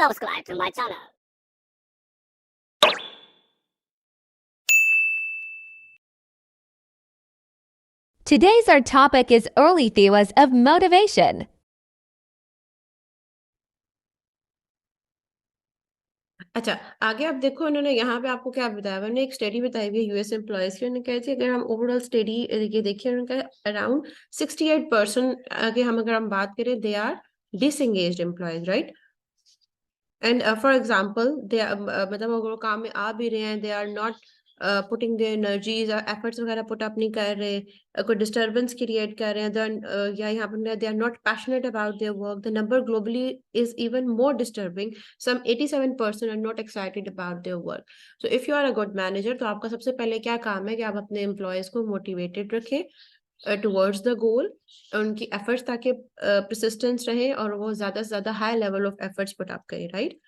subscribe to my channel. Today's our topic is early theories of motivation. अच्छा, आगे आप देखो उन्होंने यहाँ पे आपको क्या बताया, उन्होंने एक स्टडी बताई हुई है यूएस एम्प्लॉयज की। उन्होंने कहा थी अगर हम ओवरऑल स्टडी ये देखिए, उन्होंने कहा अराउंड 68% आगे हम अगर हम बात करें they are disengaged employees, right. And for example they मतलब अगर वो काम में आ भी रहे हैं, they are not putting their energies efforts वगैरह पुट अप नहीं कर रहे, कोई डिस्टर्बेंस क्रिएट कर रहे हैं, then या यहाँ पर they are not passionate about their work, the number globally is even more disturbing. Some 87% are not excited about their work. So if you are a good manager, तो आपका सबसे पहले क्या काम है कि आप अपने एम्प्लॉयज को मोटिवेटेड रखें टुवर्ड्स द गोल, उनकी एफर्ट्स ताकि परसिस्टेंस रहे और वो ज्यादा से ज्यादा high level of efforts put up करें, राइट।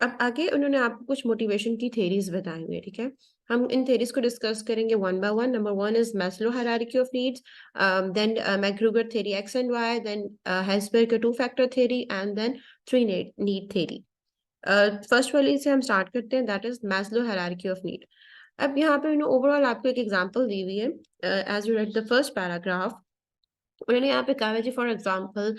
अब आगे उन्होंने आपको कुछ मोटिवेशन की थेरीज बताई हुई है, ठीक है। हम इन थेरीज को डिस्कस करेंगे one by one. Number one is Maslow hierarchy of needs, then McGregor theory X and Y, then Herzberg two factor theory, and then three need theory. First वाली से हम स्टार्ट करते हैं, that is Maslow hierarchy of need. अब यहाँ पे उन्होंने overall आपको एक एग्जांपल दी हुई है, as you read the first paragraph. उन्होंने यहाँ पे कहा है जी, for example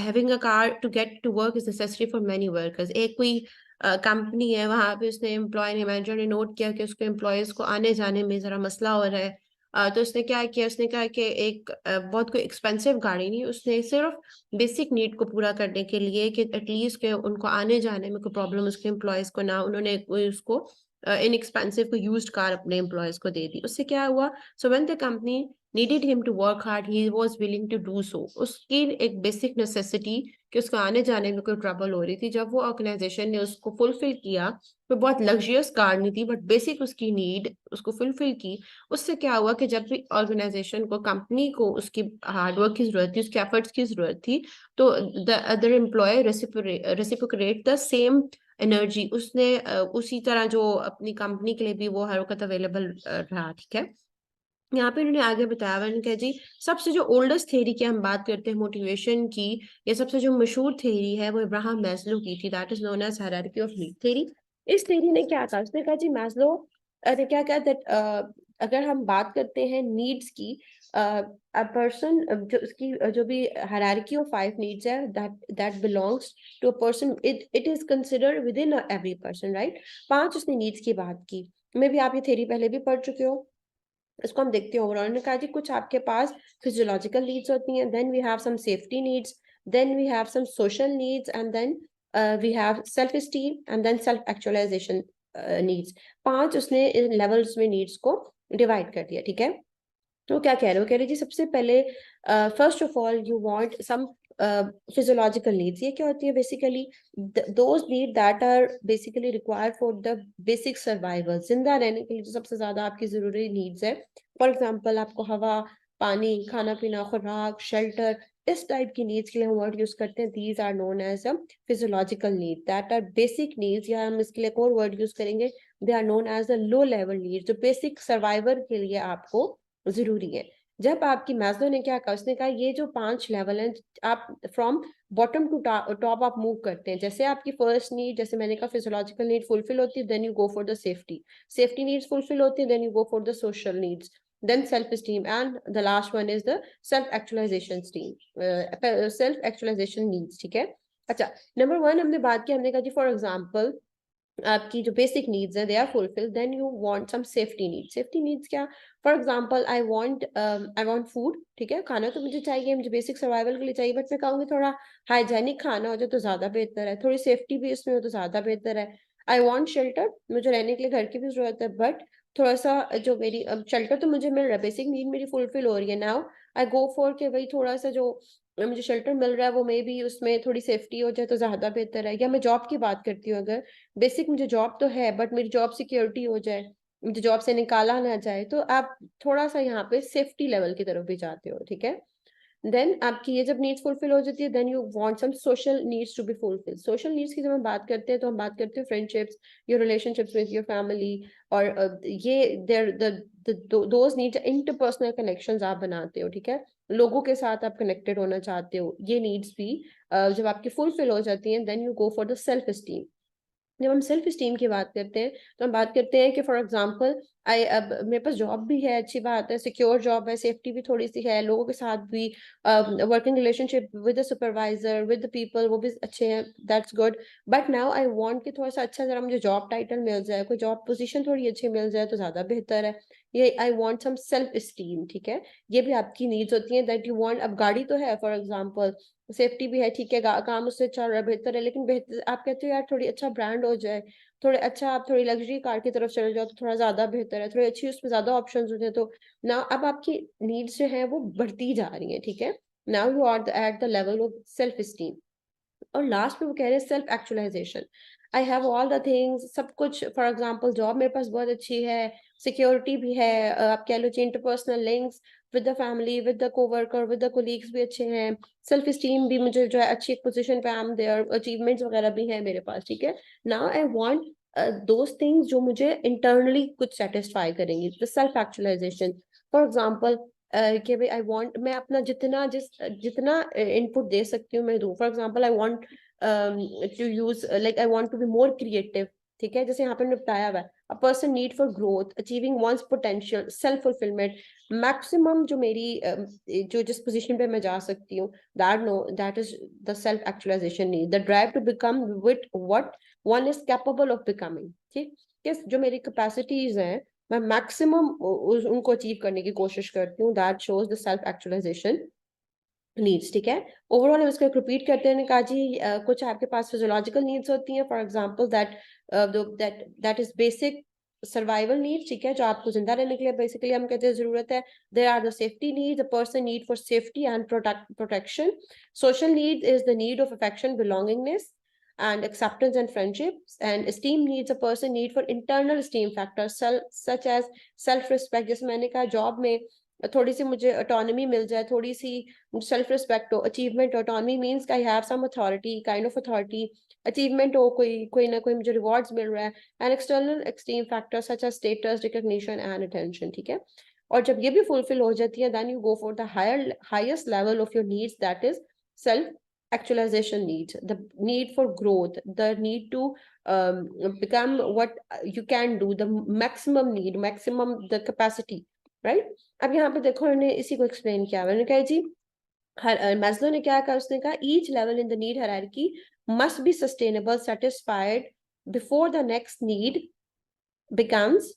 having a car to get to work is necessary for many workers. एक कोई कंपनी है, वहां पे उसने एम्प्लॉय ने मैनेजर ने नोट किया कि उसको एम्प्लॉयज को आने जाने में जरा मसला हो रहा है। तो उसने क्या किया, उसने कहा कि एक बहुत कोई एक्सपेंसिव गाड़ी नहीं, उसने सिर्फ बेसिक नीड को पूरा करने के लिए कि एटलीस्ट के उनको आने जाने में कोई प्रॉब्लम उसके एम्प्लॉयज को ना, उन्होंने उसको इनएक्सपेंसिव को यूज्ड कार अपने एम्प्लॉयज को दे दी। उससे क्या हुआ, so when the company needed him to work hard, he was willing to do so। उसकी एक बेसिक नेसेसिटी कि उसको आने जाने में कोई ट्रबल हो रही थी, जब वो ऑर्गेनाइजेशन ने उसको फुलफिल किया, तो बहुत लग्जरियस कार नहीं थी बट बेसिक उसकी नीड उसको फुलफिल की। उससे क्या हुआ कि जब भी ऑर्गेनाइजेशन को, कंपनी को उसकी हार्डवर्क की जरूरत थी, उसके एफर्ट्स की जरूरत थी, तो the other employee reciprocate the same energy, उसने उसी तरह जो अपनी कंपनी के लिए भी वो हर वक्त अवेलेबल रहा, ठीक है। यहाँ पे उन्होंने आगे बताया हुआ, उन्होंने कहा जी सबसे जो ओल्डेस्ट थ्योरी की हम बात करते हैं मोटिवेशन की, या सबसे जो मशहूर थ्योरी है वो इब्राहिम मैस्लो की थी, that is known as hierarchy of need theory. इस थ्योरी ने क्या कहा, उसने कहा जी मैस्लो ने क्या कहा दैट अगर हम बात करते हैं नीड्स की, अ पर्सन जो उसकी जो भी हायरार्की ऑफ 5 नीड्स है, that belongs to a person, it is considered within every person, right. 5 उसने नीड्स की बात की। मे भी आप ये थ्योरी पहले भी पढ़ चुके हो। इसको हम देखते हैं ओवरऑल। उन्होंने कहा जी कुछ आपके पास फिजियोलॉजिकल नीड्स होती हैं, then we have some safety needs, then we have some social needs, and then we have self esteem, and then self actualisation needs. 5 उसने लेवल्स में नीड्स को डिवाइड कर दिया, ठीक है। तो क्या कह रहे हो, कह रहे जी सबसे पहले first of all you want some physiological needs. ये क्या होती है, basically those need that are basically required for the basic survival. जिंदा रहने के लिए जो सबसे ज्यादा आपकी जरूरी नीड्स है, फॉर एग्जांपल आपको हवा, पानी, खाना पीना, खुराक, शेल्टर, इस टाइप की नीड्स के लिए हम वर्ड यूज करते हैं, these are known as a physiological need, that are basic needs. या हम इसके लिए एक और वर्ड यूज करेंगे, they are known as the low level needs, जो बेसिक सर्वाइवर के लिए आपको जरूरी है। जब आपकी मैस्लो ने क्या कहा, उसने कहा ये जो 5 लेवल हैं, आप फ्रॉम बॉटम टू टॉप आप मूव करते हैं। जैसे आपकी फर्स्ट नीड, जैसे मैंने कहा फिजियोलॉजिकल नीड फुलफिल होती है, then you go for the safety needs fulfil होती है, then you go for the social needs, then self-esteem, and the last one is the self-actualization needs, ठीक है। अच्छा, नंबर 1 हमने बात की, हमने कहा जी फॉर एग्जांपल आपकी जो बेसिक नीड्स है they are fulfil, then you want some safety needs. Safety needs क्या, for example I want food, ठीक है, खाना तो मुझे चाहिए, मुझे बेसिक सर्वाइवल के लिए चाहिए, बट मैं कहूँगी थोड़ा हाइजेनिक खाना हो जाए तो ज्यादा बेहतर है, थोड़ी सेफ्टी भी इसमें हो तो ज्यादा बेहतर है। आई वांट शेल्टर, मुझे रहने के लिए घर की भी जरूरत है, बट थोड़ा सा जो मेरी शेल्टर तो मुझे मिल रहा है, बेसिक नीड मेरी फुलफिल हो रही है, नाउ आई गो फॉर के भाई थोड़ा सा जो मुझे शेल्टर मिल रहा है वो मे बी उसमें थोड़ी सेफ्टी हो जाए तो ज्यादा बेहतर है। या मैं जॉब की बात करती हूँ, अगर बेसिक मुझे जॉब तो है बट मेरी जॉब सिक्योरिटी हो जाए, मुझे जॉब से निकाला ना जाए, तो आप थोड़ा सा यहाँ पे सेफ्टी लेवल की तरफ भी जाते हो, ठीक है। देन आपकी ये जब नीड्स फुलफिल हो जाती है, then you want some social needs to be fulfil. Social needs की जब हम बात करते हैं तो हम बात करते हैं friendships, your relationships with your family, और ये their those needs, interpersonal connections आप बनाते हो, ठीक है, लोगों के साथ आप कनेक्टेड होना चाहते हो, ये नीड्स भी जब आपकी फुलफिल हो जाती हैं, then you go for the self esteem. जब हम सेल्फ स्टीम की बात करते हैं तो हम बात करते हैं कि फॉर एग्जांपल आई, अब मेरे पास जॉब भी है, अच्छी बात है, सिक्योर जॉब है, सेफ्टी भी थोड़ी सी है, लोगों के साथ भी working relationship with the supervisor, with the people, वो भी अच्छे हैं, that's good. But now I want कि थोड़ा सा अच्छा जरा मुझे जॉब टाइटल मिल जाए, कोई जॉब पोजीशन थोड़ी अच्छी मिल जाए तो ज्यादा बेहतर है। ये I want some self esteem, ठीक है, ये भी आपकी नीड्स होती हैं दैट यू वांट। अब गाड़ी तो है फॉर एग्जांपल, सेफ्टी भी है, ठीक है, काम उससे चल रहा है, बेहतर है, लेकिन बेहतर आप कहते हो यार थोड़ी अच्छा ब्रांड हो जाए, थोड़े अच्छा आप थोड़ी लग्जरी कार की तरफ चले जाओ तो थोड़ा ज्यादा बेहतर है, थोड़ी अच्छी उसमें ज्यादा ऑप्शंस होते हैं, तो ना अब आपकी नीड्स जो है वो बढ़ती जा रही है, ठीक है। Now you are at the level of self esteem. और लास्ट में वो कह रहे हैं self actualisation. I have all the things, सब कुछ, फॉर एग्जांपल जॉब मेरे पास बहुत अच्छी है, सिक्योरिटी भी है, आप कह लो interpersonal links with the family, with the coworker, with the colleagues भी अच्छे हैं, सेल्फ स्टीम भी मुझे जो है अच्छी एक पोजीशन पे, आई एम देयर, अचीवमेंट्स वगैरह भी है मेरे पास, ठीक है। Now I want those things जो मुझे इंटरनली कुछ सेटिस्फाई करेंगी, the self actualisation. For example कि भाई आई वांट, मैं अपना जितना इनपुट दे सकती हूँ मैं दूँ। For example I want to use, like I want to be more creative, ठीक है, जैसे यहाँ पर बताया हुआ है, a person need for growth, achieving one's potential, self fulfilment, maximum जो मेरी जो जिस पोजीशन पे मैं जा सकती हूँ, that is the self actualisation need, the drive to become with what one is capable of becoming, ठीक है, जो मेरी कैपेसिटीज हैं मैं मैक्सिमम उनको अचीव करने की कोशिश करती हूँ, that shows the self actualisation needs, ठीक है। ओवरऑल हम इसको रिपीट करते हैं, कहा जी कुछ आपके पास फिजियोलॉजिकल नीड्स होती हैं, for example that is basic survival needs, ठीक है, जो आपको जिंदा रहने के लिए बेसिकली हम कहते हैं जरूरत है। There are the safety needs, the person need for safety and protection. Social need is the need of affection, belongingness and acceptance and friendships. And esteem needs, a person need for internal esteem factors such as self respect, जैसे मैंने कहा job में थोड़ी सी मुझे autonomy मिल जाए, थोड़ी सी सेल्फ रिस्पेक्ट हो, achievement, autonomy means I have some authority, kind of authority, achievement हो, कोई ना कोई मुझे रिवॉर्ड्स मिल रहा है, and external extreme factor such as status, recognition and attention, ठीक है। और जब ये भी फुलफिल हो जाती है, then you go for the highest level of your needs, that is self actualization needs, the need for growth, the need to become what you can do, the maximum need, maximum the capacity, right? अब यहाँ पे देखो उन्होंने इसी को explain किया, उन्होंने कहा जी मैस्लो ने क्या कहा, उसने कहा each level in the need hierarchy must be sustainable, satisfied before the next need becomes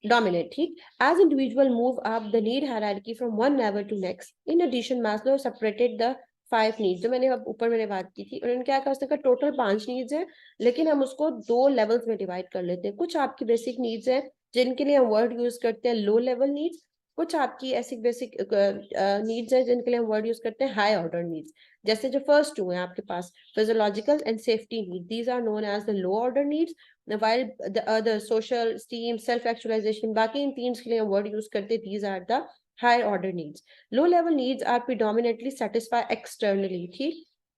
dominant, ठीक। As individual move up the need hierarchy from one level to next, in addition Maslow separated the 5 needs, जो मैंने अब ऊपर मैंने बात की थी, उन्होंने क्या कहा, उसने कहा टोटल 5 नीड्स है, लेकिन हम उसको 2 लेवल्स में डिवाइड कर लेते हैं। कुछ आपकी बेसिक नीड्स है जिनके लिए हम वर्ड यूज करते हैं लो लेवल नीड्स, कुछ आपकी ऐसी बेसिक नीड्स है जिनके लिए हम वर्ड यूज करते हैं हाई ऑर्डर नीड्स। जैसे जो फर्स्ट 2 है आपके पास, physiological and safety need, these are known as the low order needs, while the other social esteem, self actualization, बाकी इन तीन के लिए हम वर्ड यूज करते हैं, these are the higher order needs. Low level needs are predominantly satisfied externally, ठीक।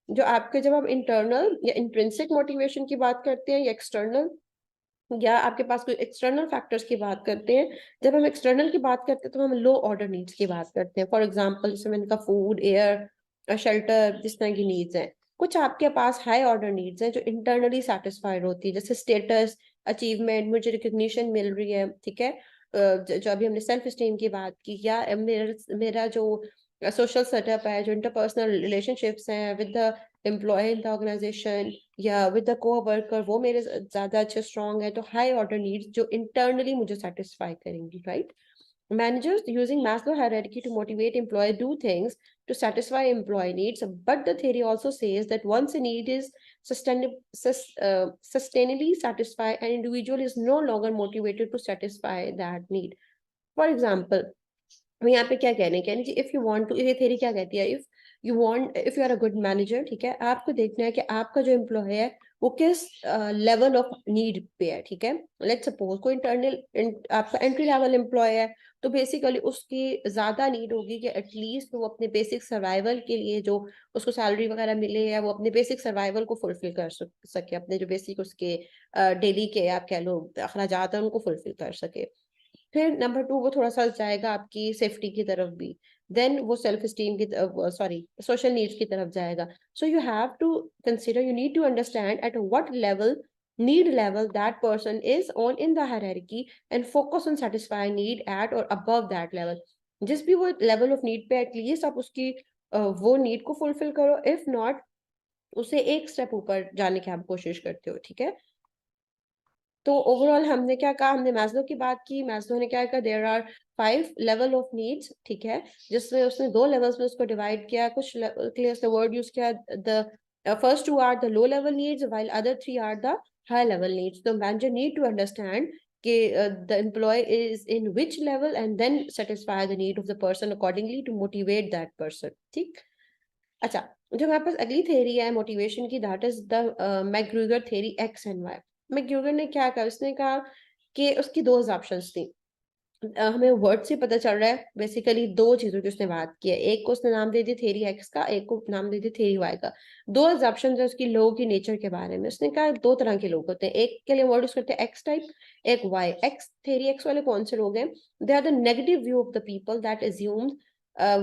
जो आपके जब हम इंटरनल या इंट्रिंसिक मोटिवेशन की बात करते हैं या एक्सटर्नल या आपके पास कोई एक्सटर्नल फैक्टर्स की बात करते हैं, जब हम एक्सटर्नल की बात करते हैं तो हम लो ऑर्डर नीड्स की बात करते हैं। फॉर एग्जांपल जैसे मैंने कहा फूड, एयर, शेल्टर, जिस तरह की नीड्स हैं। कुछ आपके पास हाई ऑर्डर नीड्स हैं जो इंटरनली सेटिस्फाइड होती है, जैसे स्टेटस, अचीवमेंट, मुझे रिकग्निशन मिल रही है, ठीक है, जो अभी हमने सेल्फ स्टीम की बात की, या मेरा जो सोशल सेटअप है, जो इंटरपर्सनल रिलेशनशिप्स हैं with the employee in the organisation या विद द को-वर्कर, वो मेरे ज्यादा अच्छे स्ट्रॉन्ग है, तो हाई ऑर्डर नीड्स जो इंटरनली मुझे सेटिस्फाई करेंगी, right. Managers using Maslow hierarchy to motivate employees do things to satisfy employee needs, but the theory also says that once a need is sustainably satisfied, an individual is no longer motivated to satisfy that need. For example, हम यहाँ पे क्या कहने कहने जी, if you want to, ये theory क्या कहती है, if you are a good manager, ठीक है, आपको देखना है कि आपका जो एम्प्लॉय है वो किस लेवल ऑफ नीड पे है, ठीक है। लेट्स सपोज कोई आपका एंट्री लेवल एम्प्लॉय है, तो बेसिकली उसकी ज्यादा नीड होगी कि एटलीस्ट वो अपने बेसिक सर्वाइवल के लिए जो उसको सैलरी वगैरह मिले या वो अपने बेसिक सर्वाइवल को फुलफिल कर सके, अपने जो बेसिक उसके डेली के आप कह लो अखराजात हैं उनको फुलफिल कर सके। फिर नंबर 2 वो थोड़ा सा जाएगा आपकी सेफ्टी की तरफ भी, देन वो सेल्फ स्टीम की सॉरी सोशल नीड्स की तरफ जाएगा। So you have to consider, you need to understand at what level, need level that person is on in the hierarchy and focus on satisfying need at or above that level। जिस भी वो level of need पे at least आप उसकी वो need को fulfil करो, if not उसे एक स्टेप ऊपर जाने की आप कोशिश करते हो, ठीक है। तो ओवरऑल हमने क्या कहा, हमने मैस्लो की बात की। मैस्लो ने क्या कहा, there are 5 level of needs, ठीक है, जिसमें उसने 2 लेवल्स में उसको डिवाइड किया। कुछ के लिए वर्ड यूज किया, the first 2 are the low level needs while other 3 are the high level needs. तो मैनेजर नीड टू अंडरस्टैंड कि the employee is in which level and then satisfy the need of the person accordingly to motivate that person, ठीक। अच्छा, जो हमारे पास अगली theory है motivation की, that is the McGregor theory X and Y. McGregor ने क्या कहा, उसने कहा कि उसकी 2 ऑप्शंस थी। हमें वर्ड से पता चल रहा है बेसिकली 2 चीजों की उसने बात की है। एक को उसने नाम दे दिया थ्योरी एक्स का, एक को नाम दे दिया थ्योरी वाई का। 2 ऑप्शन है उसकी लोगों की नेचर के बारे में। उसने कहा 2 तरह के लोग होते हैं, एक के लिए वर्ड यूज करते हैं एक्स टाइप, एक वाई। एक्स थ्योरी एक्स वाले कौन से लोग हैं, they are the negative view of the people that assumes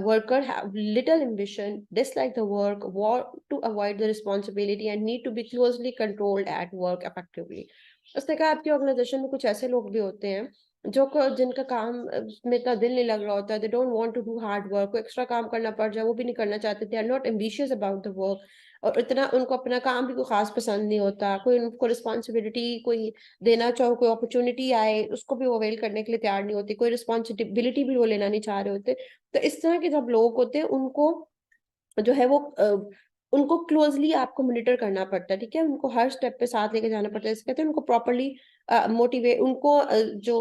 worker have little ambition, dislike the work, want to avoid the responsibility and need to be closely controlled at work effectively। उसने कहा आपकी organisation में कुछ ऐसे लोग भी होते हैं जिनका काम में इतना दिल नहीं लग रहा होता, they don't want to do hard work, कोई एक्स्ट्रा काम करना पड़ जाए वो भी नहीं करना चाहते, they are not ambitious about the work, और इतना उनको अपना काम भी कोई खास पसंद नहीं होता, कोई उनको रिस्पॉन्सिबिलिटी कोई देना चाहो, कोई अपॉर्चुनिटी आए उसको भी वो अवेल करने के लिए तैयार नहीं होती, कोई रिस्पॉन्सिबिलिटी भी वो लेना नहीं चाह रहे होते। तो इस तरह के जब लोग होते हैं उनको जो है वो उनको क्लोजली आपको मॉनिटर करना पड़ता है, ठीक है, उनको हर स्टेप पे साथ लेके जाना पड़ता है। इससे कहते हैं उनको प्रॉपर्ली मोटिवेट, उनको जो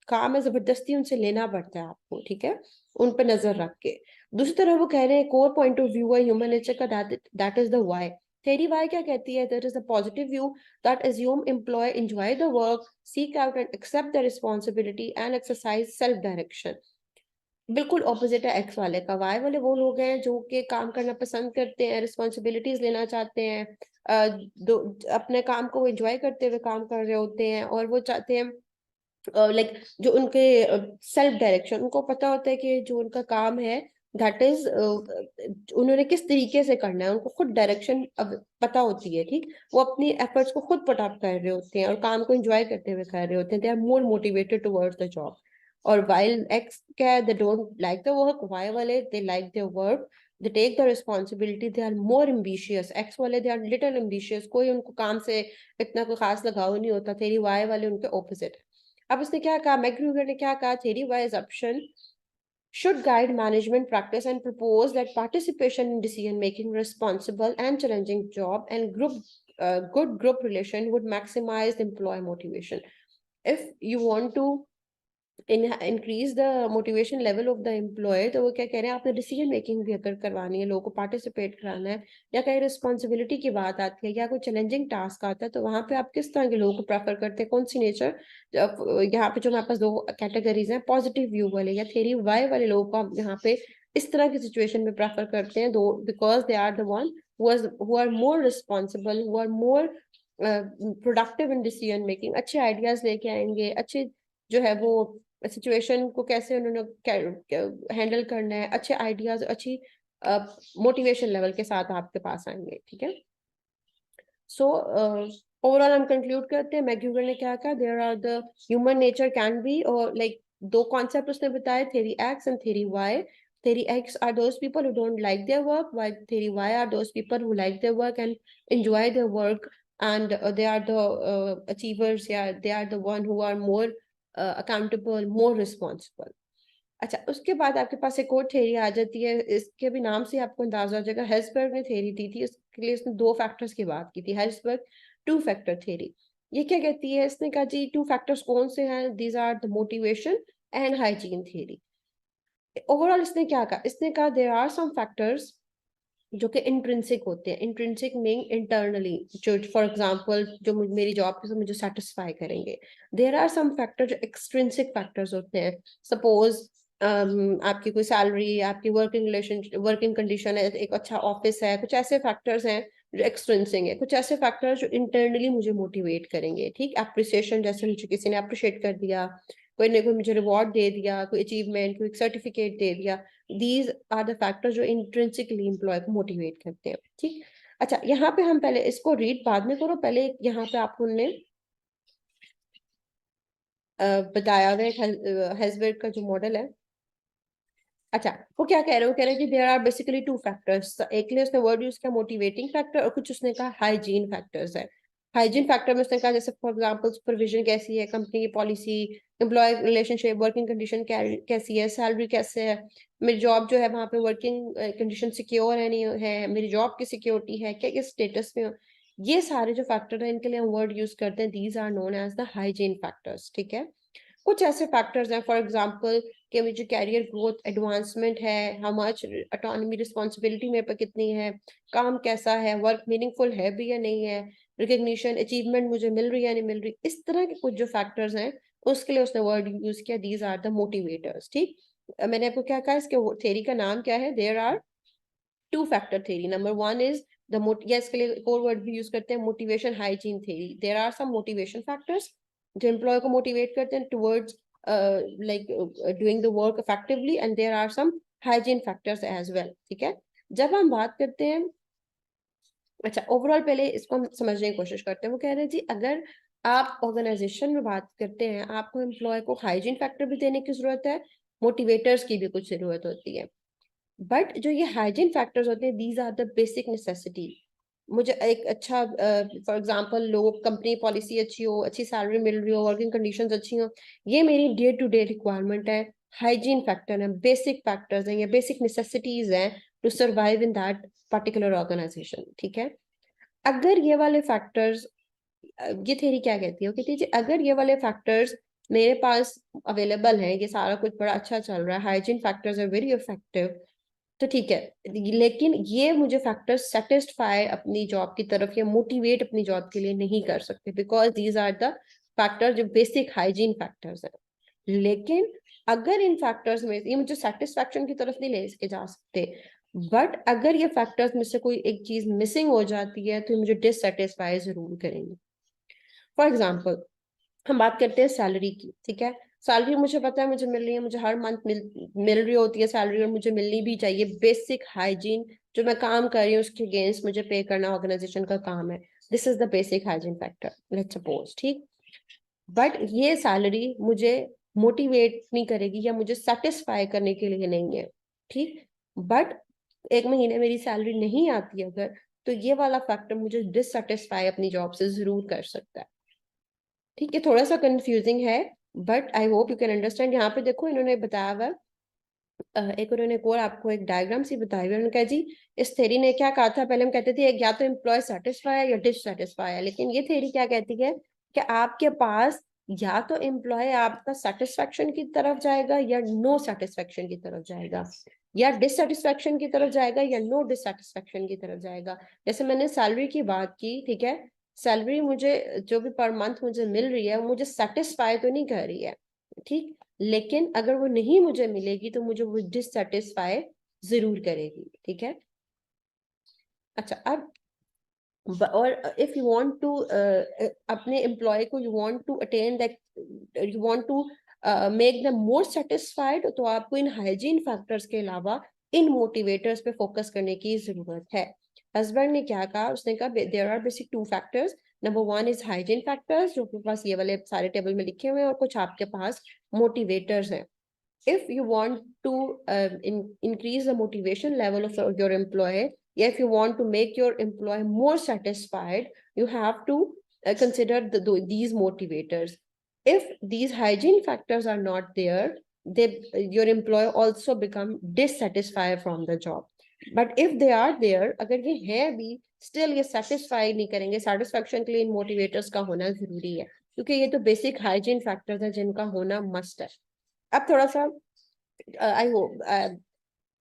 काम है जबरदस्ती उनसे लेना पड़ता है आपको, ठीक है, उन पे नजर रख के। दूसरी तरफ वो कह रहे हैं कोर पॉइंट ऑफ व्यू है ह्यूमन नेचर का, that is the Y. Theory Y क्या कहती है, that is the positive view that assume employee enjoy the work, seek out and accept the responsibility and exercise self direction। बिल्कुल opposite है x वाले का। Y वाले वो लोग हैं जो कि काम करना पसंद करते हैं, रिस्पॉन्सिबिलिटीज लेना चाहते हैं, अपने काम को एंजॉय करते हुए काम कर रहे होते हैं, और वो चाहते हैं लाइक जो उनके सेल्फ डायरेक्शन, उनको पता होता है कि जो उनका काम है दैट इज उन्होंने किस तरीके से करना है, उनको खुद डायरेक्शन अब पता होती है, ठीक। वो अपनी एफर्ट्स को खुद पुट अप कर रहे होते हैं और काम को एंजॉय करते हुए कर रहे होते हैं, they are more motivated towards the job. और while X क्या है, they don't like the work, Y वाले they like their work, they take the responsibility, they are more ambitious। X वाले they are little ambitious, कोई उनको काम से इतना कोई खास लगाव नहीं होता। थेरी Y वाले उनके opposite है। अब उसने क्या कहा, मैकग्रीगर ने क्या कहा, theory wise option should guide management practice and propose that participation in decision making, responsible and challenging job and good group relation would maximize employee motivation। If you want to increase the motivation level of the employee, तो वो क्या कह रहे हैं, आपने decision making भी अगर करवानी है, लोगों को पार्टिसिपेट कराना है, या कहीं रिस्पॉन्सिबिलिटी की बात आती है या कोई चैलेंजिंग टास्क आता है, तो वहां पे आप किस तरह के लोगों को प्रेफर करते हैं, कौन सी नेचर। यहाँ पे जो हमारे पास 2 कैटेगरीज हैं, पॉजिटिव व्यू वाले या थेरी वाई वाले लोगों को आप यहाँ पे इस तरह की सिचुएशन में प्रेफर करते हैं, दो because they are the one who are more responsible, who are more productive in decision making, अच्छे आइडियाज लेके आएंगे, अच्छे जो है वो सिचुएशन को कैसे उन्होंने हैंडल करना है, अच्छे आइडियाज, अच्छी मोटिवेशन लेवल के साथ आपके पास आएंगे, ठीक है। सो ओवरऑल हम कंक्लूड करते हैं, मैकग्रीगर ने क्या कहा, there are the human nature can be, और लाइक 2 कॉन्सेप्ट उसने बताए, theory X and theory Y. Theory X are those people who don't like their work, while theory Y are those people who like their work and enjoy their work, and they are the achievers, yeah, they are the one who are more accountable, more responsible। अच्छा, उसके बाद आपके पास एक और theory आ जाती है, इसके भी नाम से आपको अंदाजा हो जाएगा, हेल्सबर्ग ने थ्योरी दी थी। उसके लिए उसने 2 फैक्टर्स की बात की थी, हेल्सबर्ग 2 फैक्टर थ्योरी। ये क्या कहती है, इसने कहा जी 2 फैक्टर्स कौन से हैं, these are the motivation and hygiene theory. Overall इसने क्या कहा, इसने कहा देयर आर सम फैक्टर्स जो कि इंट्रिंसिक होते हैं। इंट्रिंसिक मीनिंग इंटरनली, जो फॉर एग्जांपल जो मेरी जॉब से मुझे सेटिस्फाई करेंगे। देयर आर सम फैक्टर जो एक्सट्रिंसिक फैक्टर्स होते हैं। सपोज आपकी कोई सैलरी, आपकी वर्किंग कंडीशन है, एक अच्छा ऑफिस है, कुछ ऐसे फैक्टर्स हैं जो एक्सट्रिंसिक है। कुछ ऐसे फैक्टर्स जो इंटरनली मुझे मोटिवेट करेंगे। ठीक, अप्रिसिएशन, जैसे मुझे किसी ने अप्रिशिएट कर दिया, कोई ने कोई मुझे रिवॉर्ड दे दिया, कोई अचीवमेंट, कोई सर्टिफिकेट दे दिया। दीज आर द फैक्टर्स जो इंट्रिंसिकली एम्प्लॉय को मोटिवेट करते हैं। ठीक, अच्छा, यहाँ पे हम पहले इसको रीड बाद में करो, पहले यहाँ पे आपको ने बताया हुआ हेल्सबर्ग का जो मॉडल है। अच्छा, वो क्या कह रहे हो, कह रहे हैं कि there are basically two factors. एक लिए उसने वर्ड यूज किया मोटिवेटिंग फैक्टर, और कुछ उसने कहा हाइजीन फैक्टर्स है। हाइजीन फैक्टर में उसने कहा जैसे फॉर एग्जांपल सुपरविजन कैसी है, कंपनी की policy, employee relationship, working condition कैसी है, सैलरी कैसे है, मेरी जॉब जो है वहां पे वर्किंग कंडीशन सिक्योर है नहीं है, मेरी जॉब की सिक्योरिटी है क्या, किस स्टेटस में हो। ये सारे जो फैक्टर है इनके लिए हम वर्ड यूज करते हैं, these are known as the hygiene factors. ठीक है, कुछ ऐसे फैक्टर्स हैं फॉर एग्जांपल कि मुझे कैरियर ग्रोथ एडवांसमेंट है, हाउ मच ऑटोनॉमी रिस्पॉन्सिबिलिटी मेरे पर कितनी है, काम कैसा है, वर्क मीनिंगफुल है भी या नहीं है, रिकग्निशन अचीवमेंट मुझे मिल रही है या नहीं मिल रही। इस तरह के कुछ जो फैक्टर्स हैं उसके लिए उसने वर्ड यूज किया, दीज आर द मोटिवेटर्स। ठीक, मैंने आपको क्या कहा, इसके थेरी का नाम क्या है, there are two factor theory. Number one is the या इसके लिए एक और वर्ड भी यूज करते हैं, motivation hygiene theory. There are some motivation factors जो एम्प्लॉय को मोटिवेट करते हैं towards like doing the work effectively, and there are some hygiene factors as well। ठीक है, जब हम बात करते हैं, अच्छा ओवरऑल पहले इसको हम समझने की कोशिश करते हैं। वो कह रहे हैं जी अगर आप ऑर्गेनाइजेशन में बात करते हैं, आपको एम्प्लॉय को हाइजीन फैक्टर भी देने की जरूरत है, मोटिवेटर्स की भी कुछ जरूरत होती है। बट जो ये हाइजीन फैक्टर्स होते हैं, these are the basic necessity. मुझे एक अच्छा फॉर एग्जांपल लोग कंपनी पॉलिसी अच्छी हो, अच्छी सैलरी मिल रही हो, वर्किंग कंडीशंस अच्छी हो, ये मेरी डे टू डे रिक्वायरमेंट है, हाइजीन फैक्टर है, बेसिक फैक्टर्स हैं, ये बेसिक नेसेसिटीज हैं to survive in that particular organisation. ठीक है, अगर ये वाले फैक्टर्स, ये थ्योरी क्या कहती है, वो कहती है जी अगर ये वाले फैक्टर्स मेरे पास अवेलेबल हैं, ये सारा कुछ बड़ा अच्छा चल रहा है, hygiene factors are very effective, तो ठीक है, लेकिन ये मुझे फैक्टर सेटिस्फाई अपनी जॉब की तरफ या मोटिवेट अपनी जॉब के लिए नहीं कर सकते, because these are the factor जो बेसिक हाइजीन फैक्टर्स है। लेकिन अगर इन फैक्टर्स में ये मुझे सेटिस्फैक्शन की तरफ नहीं ले के जा सकते, बट अगर ये फैक्टर्स में से कोई एक चीज मिसिंग हो जाती है तो मुझे डिससेटिस्फाई जरूर करेंगे। फॉर एग्जाम्पल हम बात करते हैं सैलरी की। ठीक है, सैलरी मुझे पता है मुझे मिल रही है, मुझे हर मंथ मिल रही होती है सैलरी, और मुझे मिलनी भी चाहिए। बेसिक हाइजीन, जो मैं काम कर रही हूँ उसके अगेंस्ट मुझे पे करना ऑर्गेनाइजेशन का काम है, this is the basic hygiene factor, let's suppose. ठीक, बट ये सैलरी मुझे मोटिवेट नहीं करेगी या मुझे सेटिस्फाई करने के लिए नहीं है। ठीक, बट एक महीने मेरी सैलरी नहीं आती अगर, तो ये वाला फैक्टर मुझे डिससेटिस्फाई अपनी जॉब से जरूर कर सकता है। ठीक है, थोड़ा सा कंफ्यूजिंग है, but I hope you can understand. यहाँ पे देखो इन्होंने बताया हुआ एक, उन्होंने और आपको एक डायग्राम सी बताई हुई। उन्होंने कहा जी इस थेरी ने क्या कहा था, पहले हम कहते थे या तो एम्प्लॉय सेटिस्फाई है या डिससेटिस्फाई है, लेकिन ये थेरी क्या कहती है कि आपके पास या तो एम्प्लॉय आपका सेटिस्फेक्शन की तरफ जाएगा या नो सेटिस्फेक्शन की तरफ जाएगा, या डिससेटिस्फेक्शन की तरफ जाएगा या नो डिससेटिस्फेक्शन की तरफ जाएगा। जैसे मैंने सैलरी की बात की, ठीक है, सैलरी मुझे जो भी पर मंथ मुझे मिल रही है मुझे सेटिस्फाई तो नहीं कर रही है। ठीक, लेकिन अगर वो नहीं मुझे मिलेगी तो मुझे वो डिससेटिस्फाई जरूर करेगी। ठीक है, अच्छा अब और इफ यू वांट टू अपने एम्प्लॉय को, you want to attain that, you want to make them more satisfied, तो आपको इन हाइजीन फैक्टर्स के अलावा इन मोटिवेटर्स पे फोकस करने की जरूरत है। हस्बैंड ने क्या कहा, उसने कहा there are basic two factors. Number one is hygiene factors, जो आपके पास ये वाले सारे टेबल में लिखे हुए हैं, और कुछ आपके पास मोटिवेटर्स हैं। If you want to increase the motivation level of your employee, if you want to make your employee more satisfied, you have to consider these motivators. If these hygiene factors are not there, your employee also become dissatisfied from the job. But if they are there, अगर ये है भी, still ये satisfy नहीं करेंगे। satisfaction के लिए इन motivators का होना जरूरी है, क्योंकि ये तो basic hygiene factors है जिनका होना must है। अब थोड़ा सा आई होप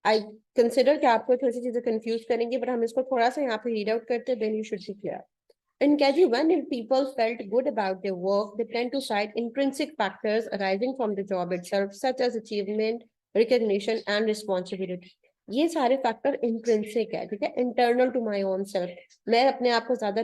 आई कंसिडर कि आपको थोड़ी सी चीजें कंफ्यूज करेंगे, बट हम इसको थोड़ा सा यहाँ पे रीड आउट करते हैं, then you should be clear. In KG, when people felt good about their work, they tend to cite intrinsic factors arising from the job itself, such as achievement, recognition, and responsibility. ये सारे factor intrinsic है, ठीक है, internal to my own self. मैं अपने आप को ज्यादा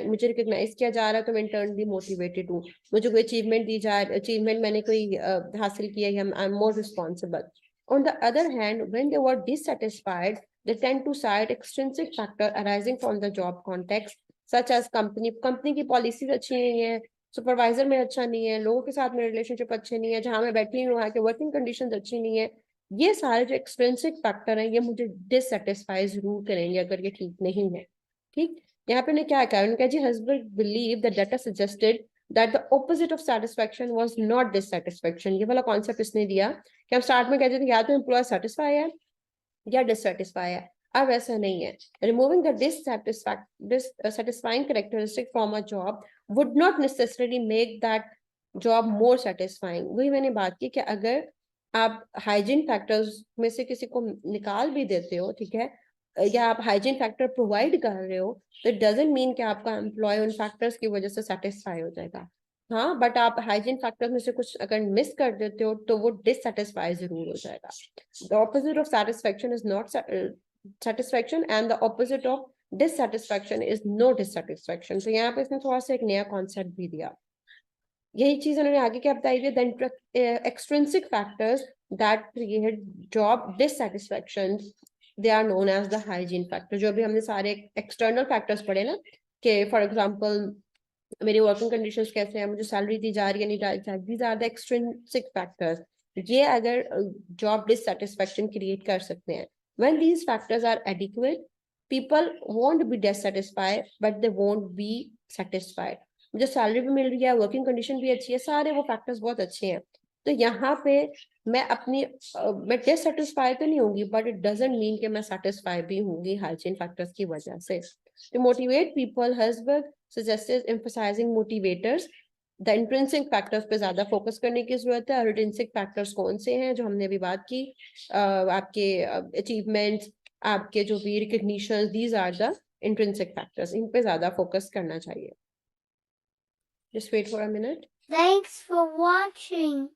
मुझे रिकग्नाइज किया जा रहा है तो मैं इंटरनली मोटिवेटेड हूँ. मुझे कोई अचीवमेंट दी जाए, अचीवमेंट मैंने कोई हासिल किया है, I am more responsible. On the other hand, when they were dissatisfied, they tend to cite extrinsic factor arising from the job context, such as company की पॉलिसीज अच्छी नहीं है, सुपरवाइजर में अच्छा नहीं है, लोगों के साथ मेरे रिलेशनशिप अच्छे नहीं है, जहां मैं बैठी हूँ वहाँ के वर्किंग कंडीशंस अच्छी नहीं है. ये सारे जो एक्सट्रिंसिक फैक्टर हैं ये मुझे डिससेटिस्फाई जरूर करेंगे अगर ये ठीक नहीं है. ठीक, यहाँ पे क्या कहा, उन्होंने कहा जी हस्बैंड believe that data suggested that the opposite of satisfaction was not dissatisfaction. ये वाला कॉन्सेप्ट इसने दिया कि हम स्टार्ट में कहते थे या तो एम्प्लॉय सेटिस्फाई है या डिससेटिस्फाई है. अब ऐसा नहीं है. Removing the dissatisfying characteristic from a job would not necessarily make that job more satisfying. वही मैंने बात की कि अगर आप हाइजीन फैक्टर्स में से किसी को निकाल भी देते हो, ठीक है, या आप हाइजीन फैक्टर प्रोवाइड कर रहे हो, तो इट डजंट मीन कि आपका एम्प्लॉय उन फैक्टर्स की वजह से सेटिस्फाई हो जाएगा. हाँ, बट आप हाइजीन फैक्टर्स में से कुछ अगर मिस कर देते हो तो वो डिससेटिस्फाई जरूर हो जाएगा. The opposite of satisfaction is not satisfaction and the opposite of dissatisfaction is no dissatisfaction. तो यहाँ पे इसने थोड़ा सा एक नया कॉन्सेप्ट भी दिया. यही चीज उन्होंने आगे क्या बताई है, the extrinsic factors that create job dissatisfaction, they are known as the hygiene factor. जो भी हमने सारे external factors पढ़े ना, कि for example मेरी वर्किंग कंडीशंस कैसे हैं, मुझे सैलरी दी जा रही है नहीं जा रही, these are the extrinsic factors. ये अगर जॉब डिससेटिस्फैक्शन क्रिएट कर सकते हैं. When these factors are adequate, people won't be dissatisfied but they won't be satisfied. मुझे सैलरी भी मिल रही है, वर्किंग कंडीशन भी अच्छी है, सारे वो फैक्टर्स बहुत अच्छे हैं, तो यहाँ पे मैं मैं डिससेटिस्फाई तो नहीं होंगी, बट इट डजंट मीन कि मैं सेटिस्फाई भी होंगी हाइजीन फैक्टर्स की वजह से. To motivate people, Herzberg suggested emphasizing motivators. The intrinsic factors पे ज्यादा फोकस करने की जरूरत है. और intrinsic factors कौन से हैं जो हमने अभी बात की, आपके achievements, आपके जो भी recognitions, these are the intrinsic factors. इन पे ज्यादा फोकस करना चाहिए. Just wait for a minute. Thanks for watching.